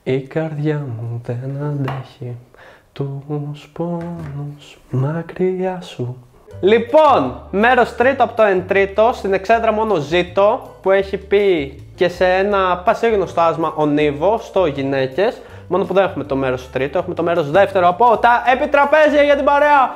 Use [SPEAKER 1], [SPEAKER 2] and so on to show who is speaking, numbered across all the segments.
[SPEAKER 1] Η καρδιά μου δεν αντέχει τους πόνους μακριά σου. Λοιπόν, μέρος τρίτο από το εν τρίτο, στην εξέδρα μόνο Ζήτο, που έχει πει και σε ένα πασίγνωστο άσμα ο Νίβο, στο γυναίκες. Μόνο που δεν έχουμε το μέρος τρίτο, έχουμε το μέρος δεύτερο από τα επιτραπέζια για την παρέα.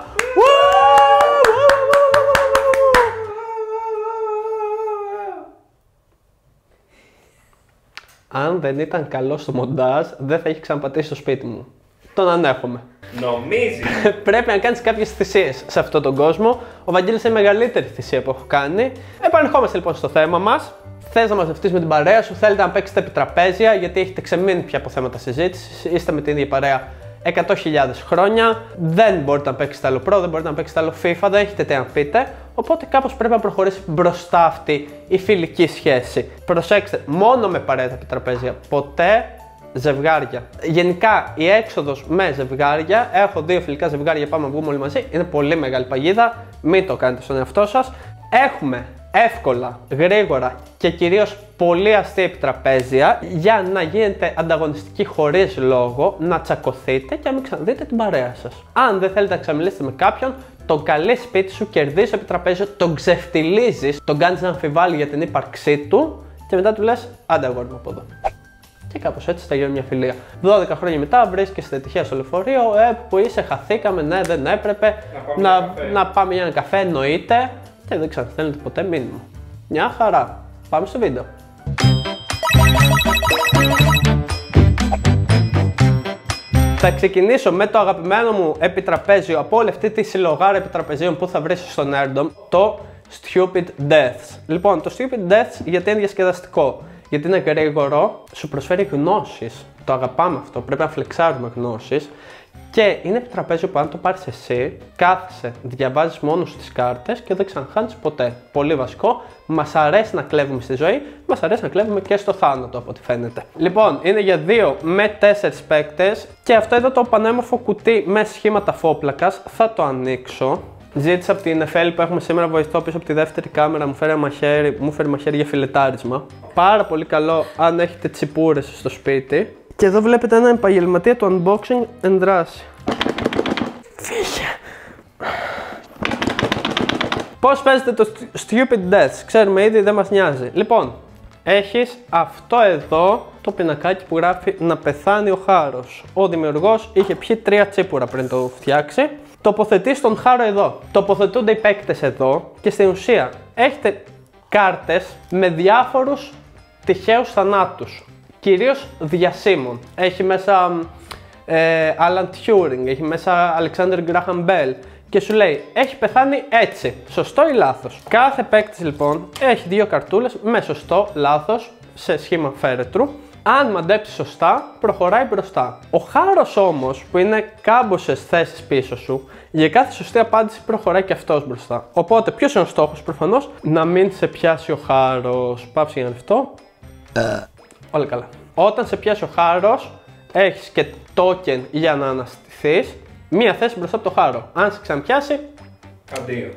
[SPEAKER 1] Αν δεν ήταν καλό στο μοντάζ, δεν θα έχει ξαναπατήσει στο σπίτι μου. Τον ανέχομαι.
[SPEAKER 2] Νομίζεις?
[SPEAKER 1] Πρέπει να κάνεις κάποιες θυσίες σε αυτόν τον κόσμο. Ο Βαγγέλης είναι η μεγαλύτερη θυσία που έχω κάνει. Επανερχόμαστε λοιπόν στο θέμα μας. Θες να μαζευτείς με την παρέα σου, θέλετε να παίξετε επιτραπέζια, γιατί έχετε ξεμείνει πια από θέματα συζήτησης. Είστε με την ίδια παρέα 100.000 χρόνια. Δεν μπορείτε να παίξετε άλλο Pro, δεν μπορείτε να παίξετε άλλο FIFA, δεν έχετε τι να πείτε. Οπότε κάπως πρέπει να προχωρήσει μπροστά αυτή η φιλική σχέση. Προσέξτε, μόνο με παρέα τα επιτραπέζια. Ποτέ ζευγάρια. Γενικά η έξοδος με ζευγάρια, έχω 2 φιλικά ζευγάρια, πάμε να βγούμε όλοι μαζί, είναι πολύ μεγάλη παγίδα, μην το κάνετε στον εαυτό σας. Έχουμε εύκολα, γρήγορα και κυρίως πολύ αστεία επιτραπέζια για να γίνετε ανταγωνιστικοί χωρίς λόγο, να τσακωθείτε και να μην ξαναδείτε την παρέα σας. Αν δεν θέλετε να ξαμιλήσετε με κάποιον, τον καλείς σπίτι σου, κερδίζεις επιτραπέζιο, τον ξεφτιλίζεις, τον κάνεις να αμφιβάλλει για την ύπαρξή του και μετά του λες άντε αγόρι μου από εδώ. Και κάπως έτσι τελειώνει μια φιλία. 12 χρόνια μετά βρίσκεστε τυχαία στο λεωφορείο, που είσαι, χαθήκαμε, ναι, δεν έπρεπε. Να πάμε για ένα καφέ, εννοείται. Και δεν ξαναθέλνετε ποτέ μήνυμα. Μια χαρά. Πάμε στο βίντεο. Θα ξεκινήσω με το αγαπημένο μου επιτραπέζιο από όλη αυτή τη συλλογάρα επιτραπεζίων που θα βρεις στο Nerdom, το Stupid Deaths. Λοιπόν, το Stupid Deaths γιατί είναι διασκεδαστικό, γιατί είναι γρήγορο, σου προσφέρει γνώσεις. Το αγαπάμε αυτό, πρέπει να φλεξάρουμε γνώσεις. Και είναι επιτραπέζιο που αν το πάρεις εσύ, κάθεσαι, διαβάζεις μόνος τις κάρτες και δεν ξαναχάνεις ποτέ. Πολύ βασικό, μας αρέσει να κλέβουμε στη ζωή, μας αρέσει να κλέβουμε και στο θάνατο από ό,τι φαίνεται. Λοιπόν, είναι για 2 με 4 παίκτες και αυτό εδώ το πανέμορφο κουτί με σχήματα φόπλακας θα το ανοίξω. Ζήτησα από την Εφέλη που έχουμε σήμερα βοηθό πίσω από τη δεύτερη κάμερα, μου φέρει μαχαίρι για φιλετάρισμα. Πάρα πολύ καλό αν έχετε τσιπούρες στο σπίτι. Και εδώ βλέπετε έναν επαγγελματία του unboxing εν δράση. Φύγε! Πώς παίζετε το Stupid Deaths, ξέρουμε ήδη, δεν μας νοιάζει. Λοιπόν, έχεις αυτό εδώ το πινακάκι που γράφει να πεθάνει ο χάρος. Ο δημιουργός είχε πιει 3 τσίπουρα πριν το φτιάξει. Τοποθετείς τον χάρο εδώ. Τοποθετούνται οι παίκτες εδώ και στην ουσία έχετε κάρτες με διάφορους τυχαίους θανάτους. Κυρίως διασύμων. Έχει μέσα Alan Turing, έχει μέσα Alexander Graham Bell και σου λέει έχει πεθάνει έτσι, σωστό ή λάθος. Κάθε παίκτης λοιπόν έχει 2 καρτούλες με σωστό, λάθος, σε σχήμα φέρετρου. Αν μαντέψει σωστά, προχωράει μπροστά. Ο χάρος όμως, που είναι κάμποσες θέσεις πίσω σου, για κάθε σωστή απάντηση προχωράει και αυτός μπροστά. Οπότε ποιος είναι ο στόχος? Προφανώς να μην σε πιάσει ο χάρος. Πάψε για να λεφτώ. Όλα καλά. Όταν σε πιάσει ο χάρος, έχεις και token για να αναστηθείς, μία θέση μπροστά από το χάρο. Αν σε ξαναπιάσει,
[SPEAKER 2] αντίο.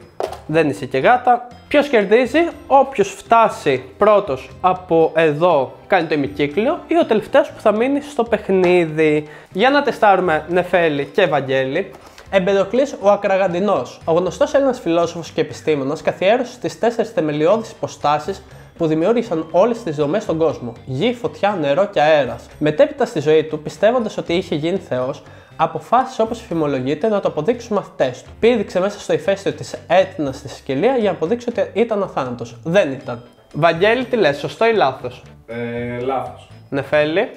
[SPEAKER 1] Δεν είσαι και γάτα. Ποιος κερδίζει? Όποιος φτάσει πρώτος από εδώ κάνει το ημικύκλιο ή ο τελευταίος που θα μείνει στο παιχνίδι. Για να τεστάρουμε Νεφέλη και Βαγγέλη. Εμπεδοκλής ο Ακραγαντινός. Ο γνωστός Έλληνας φιλόσοφος και επιστήμονας καθιέρωσε τις 4 θεμελιώδεις υποστάσεις που δημιούργησαν όλες τις δομές στον κόσμο: γη, φωτιά, νερό και αέρας. Μετέπειτα στη ζωή του, πιστεύοντας ότι είχε γίνει Θεός, αποφάσισε όπως φημολογείται να το αποδείξει στους μαθητές του. Πήδηξε μέσα στο ηφαίστειο της Έτνας στη Σικελία για να αποδείξει ότι ήταν αθάνατος. Δεν ήταν. Βαγγέλη, τι λες, σωστό ή λάθος?
[SPEAKER 2] Λάθος.
[SPEAKER 1] Νεφέλη.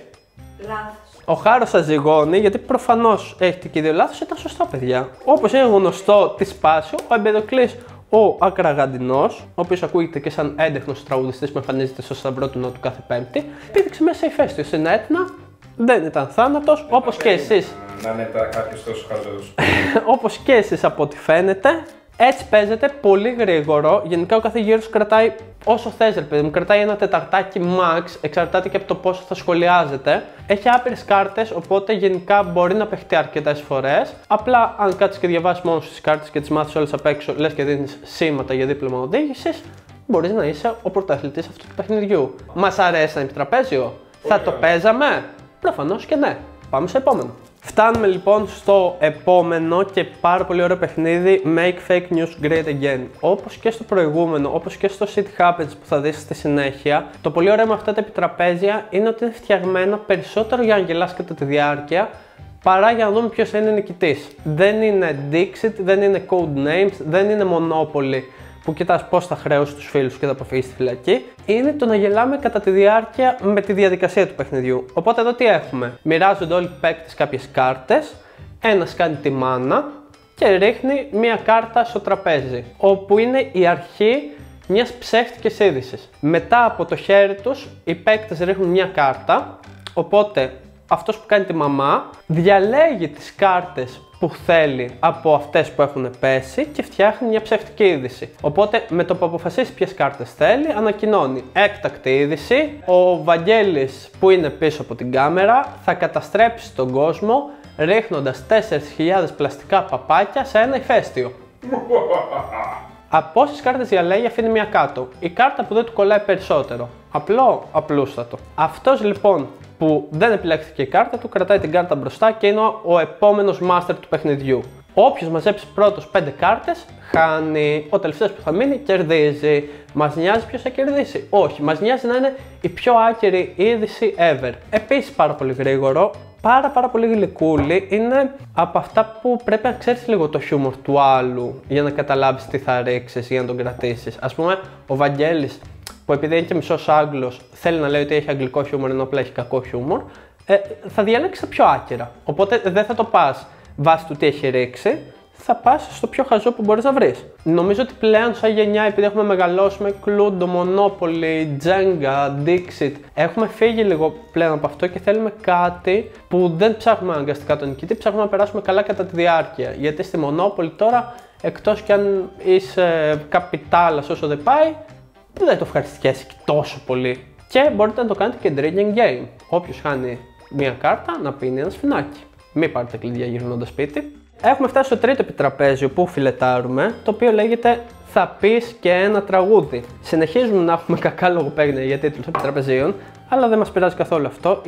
[SPEAKER 3] Λάθος.
[SPEAKER 1] Ο χάρος θα ζυγώνει, γιατί προφανώς έχετε και 2 λάθος, ήταν σωστά παιδιά. Όπως είναι γνωστό τη Σπάσιο, ο Εμπεδοκλής ο Ακραγαντινός, ο οποίος ακούγεται και σαν έντεχνος τραγουδιστής που εμφανίζεται στο σταυρό του Νότου κάθε Πέμπτη, πήδηξε μέσα ηφαίστειο στην Έτνα, δεν ήταν θάνατος, όπως και εσείς.
[SPEAKER 2] Να είναι κάποιος τόσο χαζός.
[SPEAKER 1] Όπως και εσείς από ό,τι φαίνεται. Έτσι παίζεται πολύ γρήγορο. Γενικά ο κάθε γύρος κρατάει όσο θες, ρε παιδί μου. Κρατάει ένα τεταρτάκι max, εξαρτάται και από το πόσο θα σχολιάζετε. Έχει άπειρες κάρτες, οπότε γενικά μπορεί να παιχτεί αρκετές φορές. Απλά αν κάτσεις και διαβάσεις μόνο τις κάρτες και τις μάθεις όλες απ' έξω, λες και δίνεις σήματα για δίπλωμα οδήγησης, μπορείς να είσαι ο πρωταθλητής αυτού του παιχνιδιού. Μας αρέσει ένα επιτραπέζιο? Θα το παίζαμε? Προφανώς και ναι. Πάμε στο επόμενο. Φτάνουμε λοιπόν στο επόμενο και πάρα πολύ ωραίο παιχνίδι, Make Fake News Great Again. Όπως και στο προηγούμενο, όπως και στο Shit Happens που θα δεις στη συνέχεια, το πολύ ωραίο με αυτά τα επιτραπέζια είναι ότι είναι φτιαγμένα περισσότερο για να γελάς κατά τη διάρκεια, παρά για να δούμε ποιος είναι νικητής. Δεν είναι Dixit, δεν είναι Codenames, δεν είναι Monopoly που κοιτάς πώς θα χρέωσεις τους φίλους και θα αποφύγεις τη φυλακή. Είναι το να γελάμε κατά τη διάρκεια με τη διαδικασία του παιχνιδιού. Οπότε εδώ τι έχουμε? Μοιράζονται όλοι οι παίκτες κάποιες κάρτες, ένας κάνει τη μάνα και ρίχνει μία κάρτα στο τραπέζι, όπου είναι η αρχή μιας ψεύτικης είδησης. Μετά από το χέρι τους οι παίκτες ρίχνουν μία κάρτα, οπότε αυτός που κάνει τη μαμά διαλέγει τις κάρτες που θέλει από αυτές που έχουν πέσει και φτιάχνει μια ψεύτικη είδηση. Οπότε με το που αποφασίσει ποιες κάρτες θέλει, ανακοινώνει έκτακτη είδηση. Ο Βαγγέλης που είναι πίσω από την κάμερα θα καταστρέψει τον κόσμο ρίχνοντας 4.000 πλαστικά παπάκια σε ένα ηφαίστειο. Από όσες κάρτες διαλέγει αφήνει μια κάτω. Η κάρτα που δεν του κολλάει περισσότερο. Απλό, απλούστατο. Αυτός λοιπόν που δεν επιλέχθηκε η κάρτα του κρατάει την κάρτα μπροστά και είναι ο επόμενος master του παιχνιδιού. Όποιος μαζέψει πρώτος 5 κάρτες χάνει. Ο τελευταίος που θα μείνει κερδίζει. Μας νοιάζει ποιος θα κερδίσει? Όχι, μας νοιάζει να είναι η πιο άκυρη είδηση ever. Επίσης πάρα πολύ γρήγορο, πάρα πολύ γλυκούλη. Είναι από αυτά που πρέπει να ξέρεις λίγο το χιούμορ του άλλου για να καταλάβεις τι θα ρίξεις για να τον κρατήσεις. Ας πούμε ο Βαγγέλης, που επειδή είναι και μισός Άγγλος, θέλει να λέει ότι έχει αγγλικό χιούμορ ενώ απλά έχει κακό χιούμορ, θα διαλέξει τα πιο άκυρα. Οπότε δεν θα το πας βάσει του τι έχει ρίξει, θα πας στο πιο χαζό που μπορείς να βρεις. Νομίζω ότι πλέον σαν γενιά, επειδή έχουμε μεγαλώσει με Cluedo, Monopoly, Jenga, Dixit, έχουμε φύγει λίγο πλέον από αυτό και θέλουμε κάτι που δεν ψάχνουμε αναγκαστικά τον νικητή, ψάχνουμε να περάσουμε καλά κατά τη διάρκεια. Γιατί στη Monopoly τώρα, εκτός κι αν είσαι καπιτάλας όσο δεν πάει, δεν το ευχαριστιέσαι και τόσο πολύ. Και μπορείτε να το κάνετε και drinking game. Όποιος χάνει μία κάρτα να πίνει ένα σφινάκι. Μην πάρετε κλειδιά γυρνώντας σπίτι. Έχουμε φτάσει στο τρίτο επιτραπέζιο που φιλετάρουμε, το οποίο λέγεται Θα πεις και ένα τραγούδι. Συνεχίζουμε να έχουμε κακά λογοπαίγνια για τίτλους επιτραπεζίων, αλλά δεν μας πειράζει καθόλου αυτό.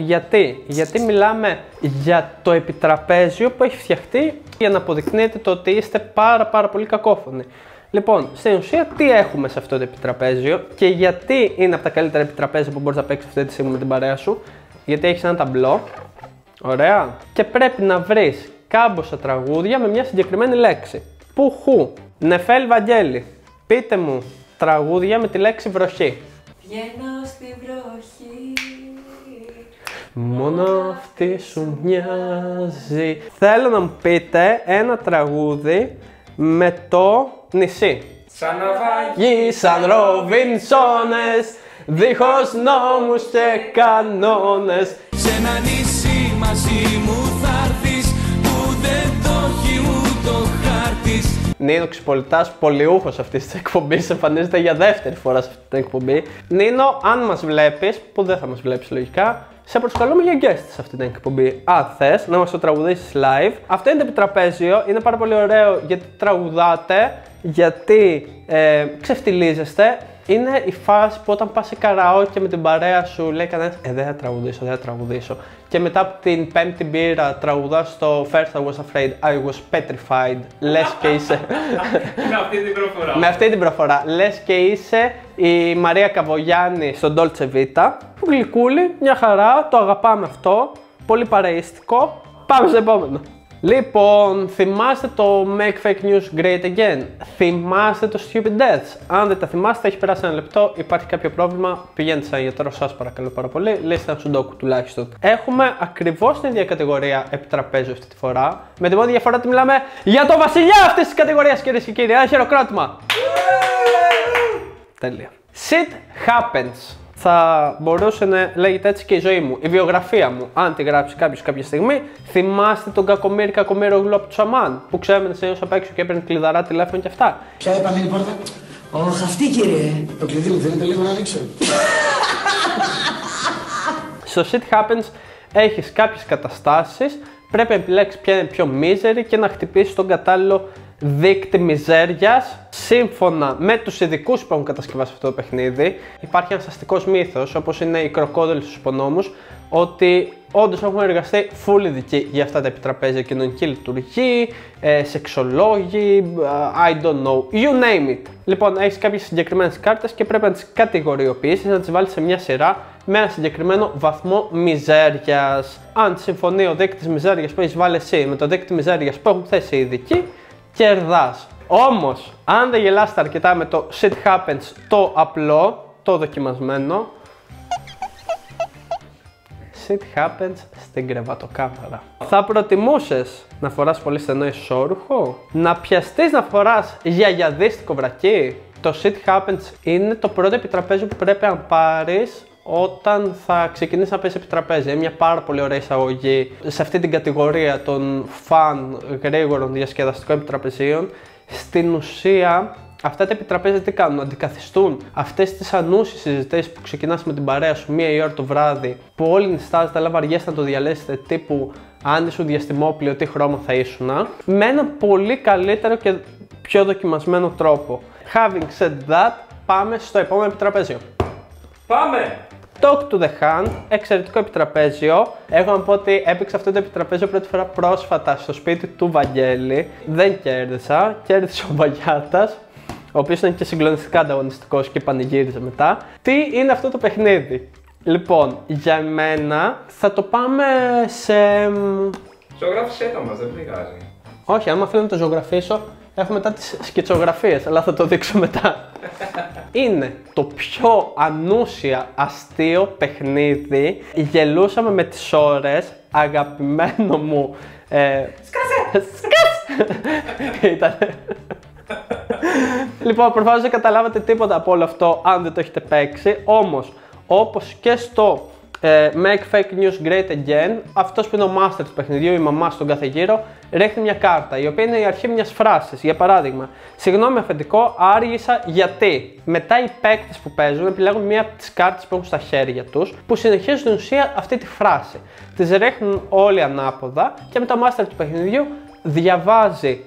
[SPEAKER 1] Γιατί μιλάμε για το επιτραπέζιο που έχει φτιαχτεί για να αποδεικνύετε το ότι είστε πάρα πολύ κακόφωνοι. Λοιπόν, στην ουσία τι έχουμε σε αυτό το επιτραπέζιο και γιατί είναι από τα καλύτερα επιτραπέζια που μπορείς να παίξεις αυτή τη στιγμή με την παρέα σου? Γιατί έχεις ένα ταμπλό, ωραία, και πρέπει να βρεις κάμποσα τραγούδια με μια συγκεκριμένη λέξη. Πουχού, Νεφέλ Βαγγέλη, πείτε μου τραγούδια με τη λέξη βροχή.
[SPEAKER 3] Βγαίνω στη βροχή.
[SPEAKER 1] Μόνο αυτή σου μοιάζει. Θέλω να μου πείτε ένα τραγούδι με το νησί.
[SPEAKER 2] Σαν ναυάγι,
[SPEAKER 1] Σαν Ροβινσόνες, δίχως νόμους και κανόνες.
[SPEAKER 4] Σε ένα νησί μαζί μου θα έρθεις, που δεν το έχει ούτε ο χάρτης.
[SPEAKER 1] Νίνο Ξυπολιτάς, πολυούχος αυτής της εκπομπής, εμφανίζεται για δεύτερη φορά σε αυτή την εκπομπή. Νίνο, αν μας βλέπεις, που δεν θα μας βλέπεις λογικά, σε προσκαλούμε για guest σε αυτή την εκπομπή. Αν θες να μας το τραγουδήσεις live. Αυτό είναι το επιτραπέζιο, είναι πάρα πολύ ωραίο γιατί τραγουδάτε, γιατί ξεφτιλίζεστε. Είναι η φάση που όταν πας σε καραόκε με την παρέα σου λέει κανένας δεν θα τραγουδήσω, δεν θα τραγουδήσω. Και μετά από την πέμπτη μπύρα τραγουδάς στο First I was afraid, I was petrified. Λες και είσαι...
[SPEAKER 2] με αυτή την προφορά.
[SPEAKER 1] με αυτή την προφορά. Λες και είσαι η Μαρία Καβογιάννη στο Dolce Vita. Γλυκούλη, μια χαρά, το αγαπάμε αυτό. Πολύ παρεΐστικο. Πάμε στο επόμενο. Λοιπόν, θυμάστε το Make Fake News Great Again? Θυμάστε το Stupid Deaths? Αν δεν τα θυμάστε, έχει περάσει ένα λεπτό, υπάρχει κάποιο πρόβλημα, πηγαίνετε σαν γιατρό, σας παρακαλώ πάρα πολύ, λύστε ένα σουντόκου τουλάχιστον. Έχουμε ακριβώς την ίδια κατηγορία επιτραπέζιο αυτή τη φορά. Με τη μόνη διαφορά ότι μιλάμε για το βασιλιά αυτής της κατηγορίας, κυρίες και κύριοι. Ένα χειροκρότημα. Τέλεια. Shit Happens. Θα μπορούσε να λέγεται έτσι και η ζωή μου, η βιογραφία μου. Αν τη γράψει κάποιος κάποια στιγμή, θυμάστε τον Κακομοίρο από του Σαμάν που ξέμενε σε απ' έξω και έπαιρνε κλειδαρά τηλέφωνο και αυτά.
[SPEAKER 5] Ποια επαμένη πόρτα? Ωχ, αυτή κύριε. Το κλειδί μου θέλετε λίγο να ανοίξω.
[SPEAKER 1] Στο Shit Happens έχεις κάποιες καταστάσεις, πρέπει να επιλέξεις ποια είναι πιο μίζερη και να χτυπήσεις τον κατάλληλο δείκτη μιζέριας σύμφωνα με τους ειδικούς που έχουν κατασκευάσει αυτό το παιχνίδι. Υπάρχει ένας αστικός μύθος, όπως είναι οι κροκόδιλοι στους υπονόμους, ότι όντως έχουμε εργαστεί full ειδικοί για αυτά τα επιτραπέζια, κοινωνική λειτουργία, σεξολόγοι, I don't know, you name it. Λοιπόν, έχεις κάποιες συγκεκριμένες κάρτες και πρέπει να τις κατηγοριοποιήσεις, να τις βάλεις σε μια σειρά με ένα συγκεκριμένο βαθμό μιζέριας. Αν συμφωνεί ο δείκτης μιζέριας που έχεις βάλει εσύ με το δείκτη μιζέριας που έχουν θέσει οι ειδικοί, κερδάς. Όμως, αν δεν γελάσετε αρκετά με το shit happens το απλό, το δοκιμασμένο, shit happens στην κρεβατοκάμαρα. Θα προτιμούσες να φοράς πολύ στενό ισόρουχο, να πιαστείς να φοράς γιαγιαδίστικο βρακί? Το shit happens είναι το πρώτο επιτραπέζιο που πρέπει να πάρεις όταν θα ξεκινήσεις να παίζεις επιτραπέζια. Είναι μια πάρα πολύ ωραία εισαγωγή σε αυτή την κατηγορία των φαν γρήγορων διασκεδαστικών επιτραπεζίων. Στην ουσία, αυτά τα επιτραπέζια τι κάνουν? Αντικαθιστούν αυτές τις ανούσιες συζητήσεις που ξεκινάς με την παρέα σου 1 η ώρα το βράδυ, που όλοι νηστάζετε αλλά βαριέστε να το διαλέξετε, τύπου αν ήσουν διαστημόπλαιο τι χρώμα θα ήσουν, με έναν πολύ καλύτερο και πιο δοκιμασμένο τρόπο. Having said that, πάμε στο επόμενο επιτραπέζιο.
[SPEAKER 2] Πάμε!
[SPEAKER 1] Talk to the Hand, εξαιρετικό επιτραπέζιο. Έχω να πω ότι έπαιξα αυτό το επιτραπέζιο πρώτη φορά πρόσφατα στο σπίτι του Βαγγέλη. Δεν κέρδισα, κέρδισε ο Βαγιάτας, ο οποίος ήταν και συγκλονιστικά ανταγωνιστικός και πανηγύριζε μετά. Τι είναι αυτό το παιχνίδι? Λοιπόν, για μένα θα το πάμε σε...
[SPEAKER 2] Ζωγράφησέ το μας, δεν πειράζει.
[SPEAKER 1] Όχι, άμα θέλω να το ζωγραφίσω, έχω μετά τις σκητσογραφίες, αλλά θα το δείξω μετά. Είναι το πιο ανούσια αστείο παιχνίδι. Γελούσαμε με τις ώρες. Αγαπημένο μου... Σκάσε! Ήτανε... Λοιπόν, προφανώς δεν καταλάβατε τίποτα από όλο αυτό αν δεν το έχετε παίξει. Όμως, όπως και στο Make Fake News Great Again, αυτός που είναι ο master του παιχνιδιού, η μαμά στον κάθε γύρο, ρίχνει μια κάρτα, η οποία είναι η αρχή μιας φράσης. Για παράδειγμα, συγγνώμη αφεντικό, άργησα γιατί. Μετά οι παίκτες που παίζουν επιλέγουν μία από τις κάρτες που έχουν στα χέρια τους, που συνεχίζουν στην ουσία αυτή τη φράση. Τις ρίχνουν όλοι ανάποδα και μετά ο master του παιχνιδιού διαβάζει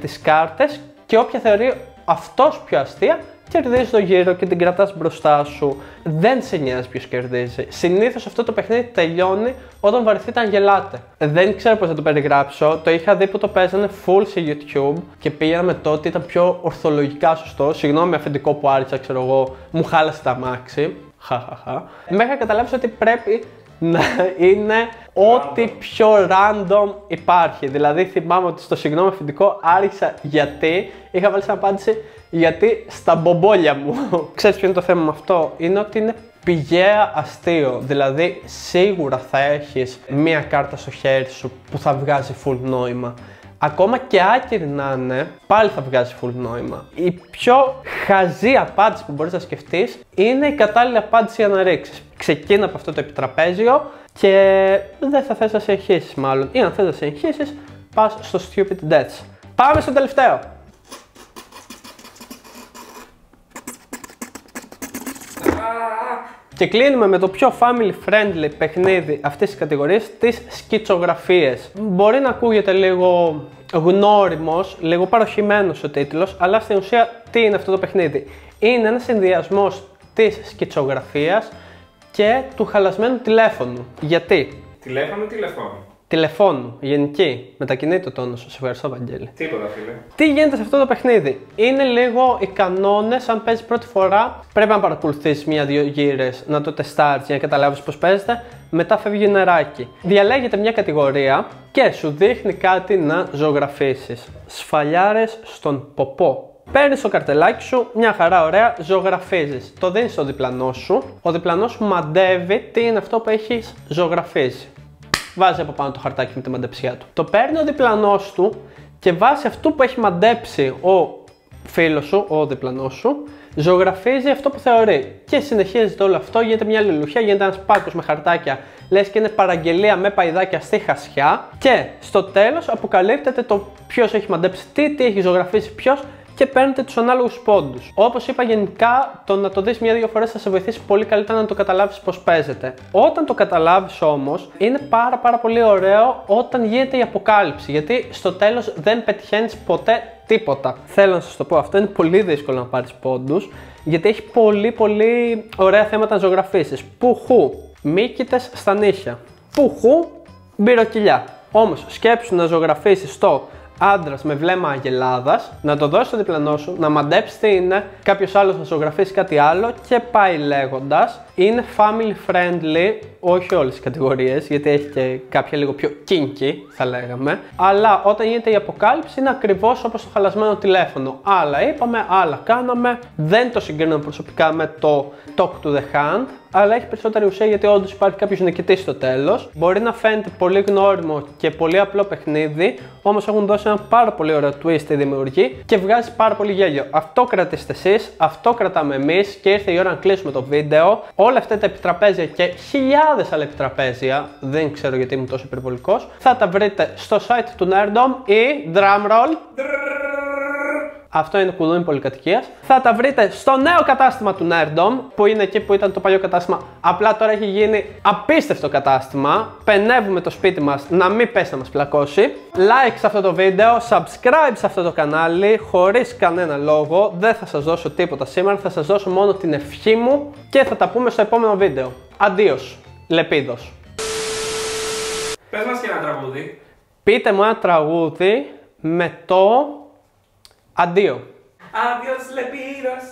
[SPEAKER 1] τις κάρτες και όποια θεωρεί αυτός πιο αστεία, κερδίζει το γύρο και την κρατάς μπροστά σου. Δεν σε νοιάζει ποιος κερδίζει. Συνήθως αυτό το παιχνίδι τελειώνει όταν βαρεθείτε να γελάτε. Δεν ξέρω πώς να το περιγράψω. Το είχα δει που το παίζανε full σε YouTube και πήγαινα με το ότι ήταν πιο ορθολογικά σωστό. Συγγνώμη αφεντικό που άρισα, ξέρω εγώ, μου χάλασε τα αμάξι. Χαχαχα. Μέχρι να καταλάβεις ότι πρέπει να είναι ό,τι πιο random υπάρχει. Δηλαδή θυμάμαι ότι στο συγγνώμη αφεντικό άρχισα γιατί, είχα βάλει σαν απάντηση γιατί στα μπομπόλια μου. Ξέρεις ποιο είναι το θέμα με αυτό? Είναι ότι είναι πηγαία αστείο. Δηλαδή σίγουρα θα έχεις μία κάρτα στο χέρι σου που θα βγάζει full νόημα. Ακόμα και άκυρη να είναι, πάλι θα βγάζει full νόημα. Η πιο χαζή απάντηση που μπορείς να σκεφτείς είναι η κατάλληλη απάντηση για να ρίξεις. Ξεκίνα από αυτό το επιτραπέζιο και δεν θα θες να συνεχίσεις μάλλον. Ή αν θες να συνεχίσεις, πας στο Stupid Deaths. Πάμε στο τελευταίο. Και κλείνουμε με το πιο family friendly παιχνίδι αυτής της κατηγορίας, τις σκητσογραφίες. Μπορεί να ακούγεται λίγο γνώριμος, λίγο παροχημένος ο τίτλος, αλλά στην ουσία τι είναι αυτό το παιχνίδι? Είναι ένας συνδυασμός της σκητσογραφίας και του χαλασμένου τηλέφωνου. Γιατί?
[SPEAKER 2] Τηλέφωνο.
[SPEAKER 1] Τηλεφώνου, γενική, μετακινείται το τόνος σου. Σε ευχαριστώ, Βαγγέλη.
[SPEAKER 2] Τίποτα, φίλε.
[SPEAKER 1] Τι γίνεται σε αυτό το παιχνίδι? Είναι λίγο οι κανόνες. Αν παίζεις πρώτη φορά, πρέπει να παρακολουθείς 1-2 γύρες, να το τεστάρεις για να καταλάβεις πώς παίζεται. Μετά φεύγει νεράκι. Διαλέγεται μια κατηγορία και σου δείχνει κάτι να ζωγραφίσεις. Σφαλιάρες στον ποπό. Παίρνεις το καρτελάκι σου, μια χαρά ωραία, ζωγραφίζεις. Το δίνεις στο διπλανό σου. Ο διπλανός σου μαντεύει τι είναι αυτό που έχεις ζωγραφίσει. Βάζει από πάνω το χαρτάκι με τη μαντεψιά του. Το παίρνει ο διπλανός του και βάσει αυτού που έχει μαντέψει ο φίλος σου, ο διπλανός σου, ζωγραφίζει αυτό που θεωρεί. Και συνεχίζεται όλο αυτό, γίνεται μια αλληλουχία, γίνεται ένας πάκος με χαρτάκια, λες και είναι παραγγελία με παϊδάκια στη χασιά. Και στο τέλος αποκαλύπτεται το ποιος έχει μαντέψει τι έχει ζωγραφίσει ποιος και παίρνετε τους ανάλογους πόντους. Όπως είπα, γενικά το να το δεις 1-2 φορές θα σε βοηθήσει πολύ καλύτερα να το καταλάβεις πώς παίζεται. Όταν το καταλάβεις όμως, είναι πάρα πολύ ωραίο όταν γίνεται η αποκάλυψη, γιατί στο τέλος δεν πετυχαίνεις ποτέ τίποτα. Θέλω να σας το πω, αυτό είναι πολύ δύσκολο να πάρεις πόντους, γιατί έχει πολύ ωραία θέματα να ζωγραφίσεις. Πουχού, μύκητες στα νύχια. Πουχού, μπυροκυλιά. Όμως σκέψου να ζωγραφίσεις το άντρας με βλέμμα αγελάδας, να το δώσεις στο διπλανό σου, να μαντέψεις τι είναι, κάποιος άλλος να ζωγραφίσει κάτι άλλο και πάει λέγοντας. Είναι family friendly, όχι όλες τις κατηγορίες, γιατί έχει και κάποια λίγο πιο kinky, θα λέγαμε. Αλλά όταν γίνεται η αποκάλυψη είναι ακριβώς όπως το χαλασμένο τηλέφωνο. Άλλα είπαμε, άλλα κάναμε. Δεν το συγκρίνω προσωπικά με το talk to the hand, αλλά έχει περισσότερη ουσία γιατί όντως υπάρχει κάποιος νικητής στο τέλος. Μπορεί να φαίνεται πολύ γνώριμο και πολύ απλό παιχνίδι, όμως έχουν δώσει ένα πάρα πολύ ωραίο twist στη δημιουργή και βγάζει πάρα πολύ γέλιο. Αυτό κρατήστε εσείς, αυτό κρατάμε εμείς και ήρθε η ώρα να κλείσουμε το βίντεο. Όλα αυτά τα επιτραπέζια και χιλιάδες άλλα επιτραπέζια, δεν ξέρω γιατί είμαι τόσο υπερβολικός, θα τα βρείτε στο site του Nerdom ή drumroll. Αυτό είναι κουδούνι πολυκατοικίας. Θα τα βρείτε στο νέο κατάστημα του Nerdom, που είναι εκεί που ήταν το παλιό κατάστημα. Απλά τώρα έχει γίνει απίστευτο κατάστημα. Πενεύουμε το σπίτι μας να μην πέσει να μας πλακώσει. Like σε αυτό το βίντεο, subscribe σε αυτό το κανάλι, χωρίς κανένα λόγο. Δεν θα σας δώσω τίποτα σήμερα, θα σας δώσω μόνο την ευχή μου και θα τα πούμε στο επόμενο βίντεο. Αντίος, Λεπίδος.
[SPEAKER 2] Πες μας και ένα τραγούδι.
[SPEAKER 1] Πείτε μου ένα τραγούδι με το αντίο.
[SPEAKER 2] Adiós, Lepidos.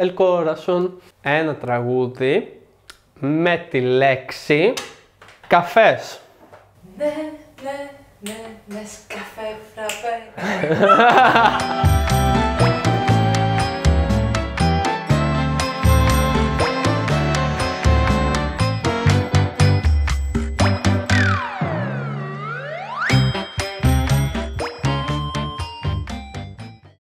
[SPEAKER 1] El corazón. Ένα τραγούδι με τη λέξη καφές.
[SPEAKER 3] Ναι, ναι, ναι, Νεσκαφέ φραπέ.